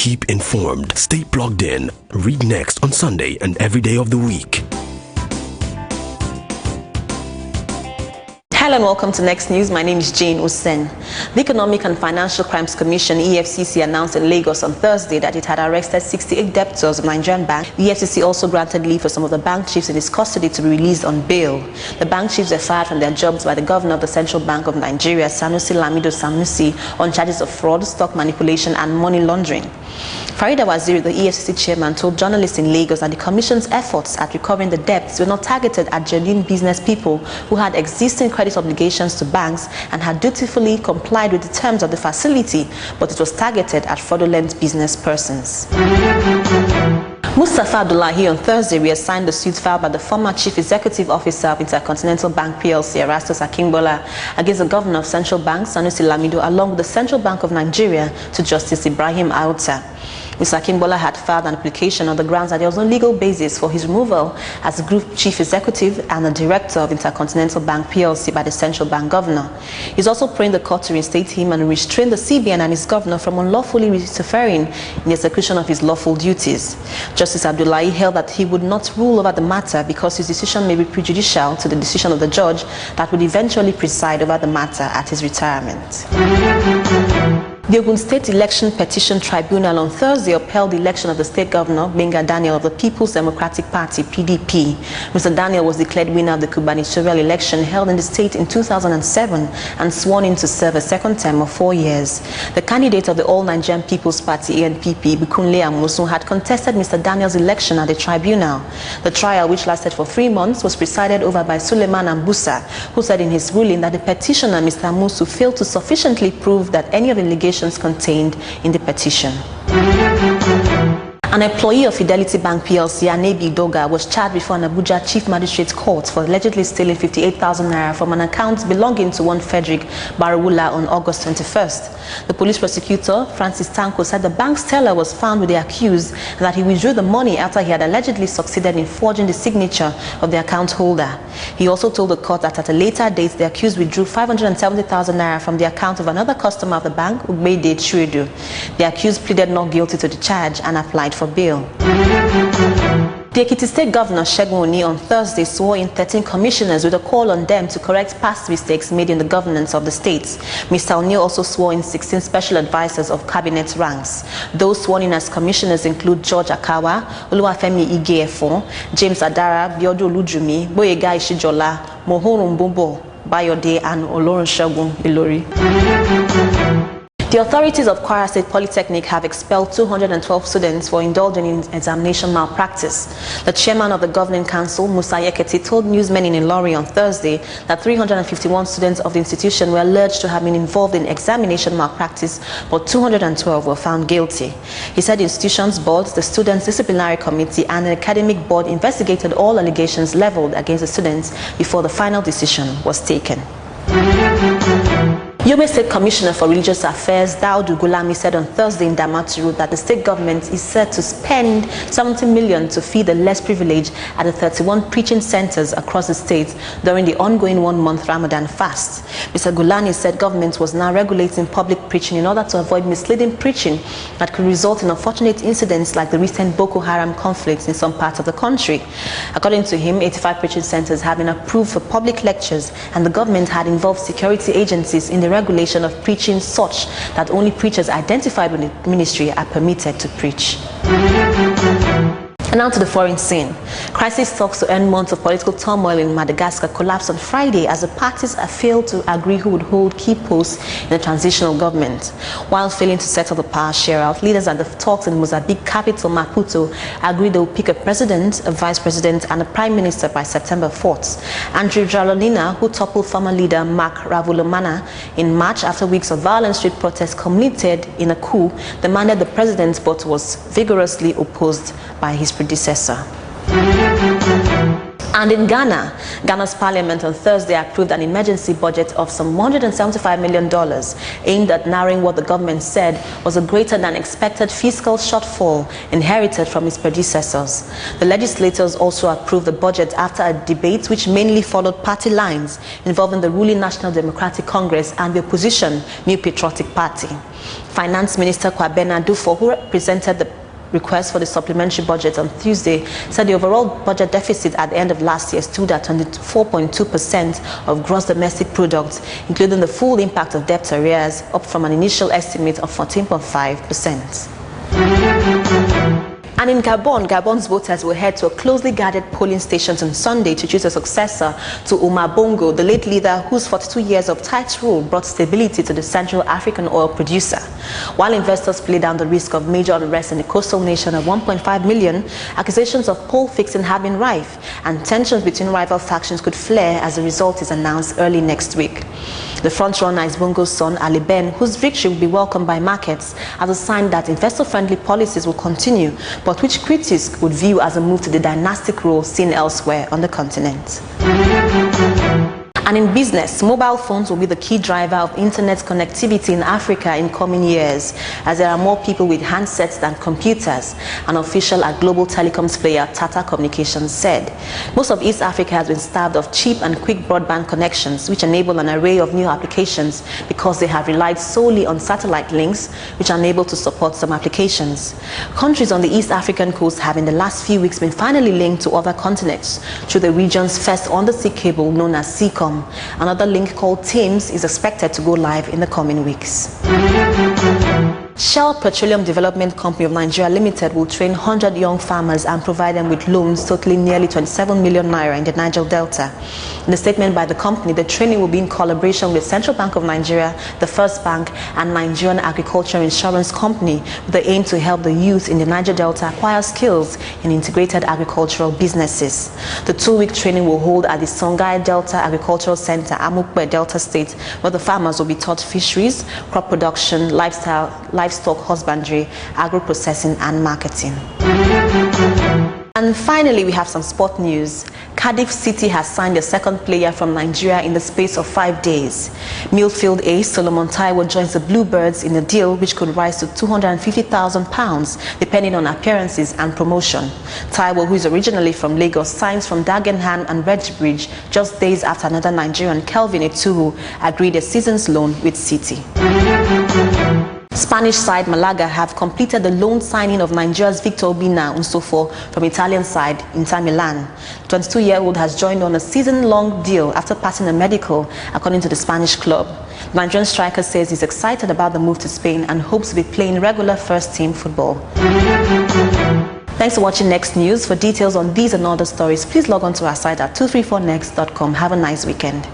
Keep informed, stay plugged in. Read next on Sunday and every day of the week. Hello and welcome to Next News. My name is Jane Osen. The Economic and Financial Crimes Commission, EFCC, announced in Lagos on Thursday that it had arrested 68 debtors of Nigerian Bank. The EFCC also granted leave for some of the bank chiefs in its custody to be released on bail. The bank chiefs were fired from their jobs by the governor of the Central Bank of Nigeria, Sanusi Lamido Sanusi, on charges of fraud, stock manipulation and money laundering. Farida Waziri, the EFCC chairman, told journalists in Lagos that the Commission's efforts at recovering the debts were not targeted at genuine business people who had existing credit obligations to banks and had dutifully complied with the terms of the facility, but it was targeted at fraudulent business persons. Mustafa Abdullahi on Thursday reassigned the suit filed by the former Chief Executive Officer of Intercontinental Bank PLC, Erastus Akingbola, against the Governor of Central Bank, Sanusi Lamido, along with the Central Bank of Nigeria, to Justice Ibrahim Auta. Mr. Akingbola had filed an application on the grounds that there was no legal basis for his removal as the Group Chief Executive and the Director of Intercontinental Bank PLC by the Central Bank Governor. He's also praying the court to reinstate him and restrain the CBN and his governor from unlawfully interfering in the execution of his lawful duties. Justice Abdullahi held that he would not rule over the matter because his decision may be prejudicial to the decision of the judge that would eventually preside over the matter at his retirement. The Ogun State Election Petition Tribunal on Thursday upheld the election of the state governor, Benga Daniel, of the People's Democratic Party, PDP. Mr. Daniel was declared winner of the gubernatorial election held in the state in 2007 and sworn in to serve a second term of 4 years. The candidate of the All Nigerian People's Party, ANPP, Bukunle Amosun, had contested Mr. Daniel's election at the tribunal. The trial, which lasted for 3 months, was presided over by Suleiman Ambusa, who said in his ruling that the petitioner, Mr. Amosu, failed to sufficiently prove that any of the allegations contained in the petition. An employee of Fidelity Bank PLC, Anebi Doga, was charged before an Abuja Chief Magistrate's Court for allegedly stealing 58,000 naira from an account belonging to one Frederick Barawula on August 21st. The police prosecutor, Francis Tanko, said the bank's teller was found with the accused and that he withdrew the money after he had allegedly succeeded in forging the signature of the account holder. He also told the court that at a later date, the accused withdrew 570,000 naira from the account of another customer of the bank, Ugbede Chuedu. The accused pleaded not guilty to the charge and applied for bail. The Ekiti State Governor, Segun Oni, on Thursday swore in 13 commissioners with a call on them to correct past mistakes made in the governance of the state. Mr. Oni also swore in 16 special advisors of cabinet ranks. Those sworn in as commissioners include George Akawa, Oluwafemi Ige-Efon, James Adara, Biodu Olujumi, Boyega Ishijola, Mohorun Bumbo, Bayode, and Olorunsegun Ilori. The authorities of Kwara State Polytechnic have expelled 212 students for indulging in examination malpractice. The chairman of the governing council, Musa Yeketi, told newsmen in Ilori on Thursday that 351 students of the institution were alleged to have been involved in examination malpractice, but 212 were found guilty. He said the institution's board, the Students' Disciplinary Committee, and the academic board investigated all allegations leveled against the students before the final decision was taken. Yobe State Commissioner for Religious Affairs, Daudu Gulami, said on Thursday in Damaturu that the state government is set to spend 70 million to feed the less privileged at the 31 preaching centers across the state during the ongoing one-month Ramadan fast. Mr. Gulani said government was now regulating public preaching in order to avoid misleading preaching that could result in unfortunate incidents like the recent Boko Haram conflicts in some parts of the country. According to him, 85 preaching centers have been approved for public lectures, and the government had involved security agencies in the regulation of preaching such that only preachers identified with the ministry are permitted to preach. And now to the foreign scene. Crisis talks to end months of political turmoil in Madagascar collapsed on Friday as the parties have failed to agree who would hold key posts in the transitional government. While failing to settle the power share-out, leaders at the talks in Mozambique capital Maputo agreed they will pick a president, a vice president, and a prime minister by September 4th. Andrew Rajoelina, who toppled former leader Marc Ravalomanana in March after weeks of violent street protests culminated in a coup, demanded the president but was vigorously opposed by his predecessor. And in Ghana, Ghana's parliament on Thursday approved an emergency budget of some $175 million aimed at narrowing what the government said was a greater than expected fiscal shortfall inherited from its predecessors. The legislators also approved the budget after a debate which mainly followed party lines involving the ruling National Democratic Congress and the opposition New Patriotic Party. Finance Minister Kwabena Dufo, who presented the request for the supplementary budget on Tuesday, said the overall budget deficit at the end of last year stood at 24.2% of gross domestic product, including the full impact of debt arrears, up from an initial estimate of 14.5%. And in Gabon, Gabon's voters will head to a closely guarded polling station on Sunday to choose a successor to Omar Bongo, the late leader whose 42 years of tight rule brought stability to the Central African oil producer. While investors play down the risk of major unrest in the coastal nation of 1.5 million, accusations of poll fixing have been rife, and tensions between rival factions could flare as the result is announced early next week. The frontrunner is Bongo's son, Ali Ben, whose victory will be welcomed by markets as a sign that investor-friendly policies will continue, but which critics would view as a move to the dynastic role seen elsewhere on the continent. And in business, mobile phones will be the key driver of internet connectivity in Africa in coming years, as there are more people with handsets than computers, an official at global telecoms player Tata Communications said. Most of East Africa has been starved of cheap and quick broadband connections, which enable an array of new applications because they have relied solely on satellite links, which are unable to support some applications. Countries on the East African coast have in the last few weeks been finally linked to other continents through the region's first undersea cable known as Seacom. Another link called Thames is expected to go live in the coming weeks. Shell Petroleum Development Company of Nigeria Limited will train 100 young farmers and provide them with loans totaling nearly 27 million naira in the Niger Delta. In a statement by the company, the training will be in collaboration with Central Bank of Nigeria, the First Bank, and Nigerian Agricultural Insurance Company, with the aim to help the youth in the Niger Delta acquire skills in integrated agricultural businesses. The 2-week training will hold at the Songhai Delta Agricultural Center, Amukpe, Delta State, where the farmers will be taught fisheries, crop production, livestock husbandry, agro-processing and marketing. And finally, we have some sport news. Cardiff City has signed a second player from Nigeria in the space of 5 days. Millfield ace Solomon Taiwo joins the Bluebirds in a deal which could rise to £250,000 depending on appearances and promotion. Taiwo, who is originally from Lagos, signs from Dagenham and Redbridge just days after another Nigerian, Kelvin Etuhu, agreed a season's loan with City. Spanish side Malaga have completed the loan signing of Nigeria's Victor Obinna Unsofo from Italian side Inter Milan. The 22-year-old has joined on a season-long deal after passing a medical, according to the Spanish club. The Nigerian striker says he's excited about the move to Spain and hopes to be playing regular first-team football. Thanks for watching Next News. For details on these and other stories, please log on to our site at 234next.com. Have a nice weekend.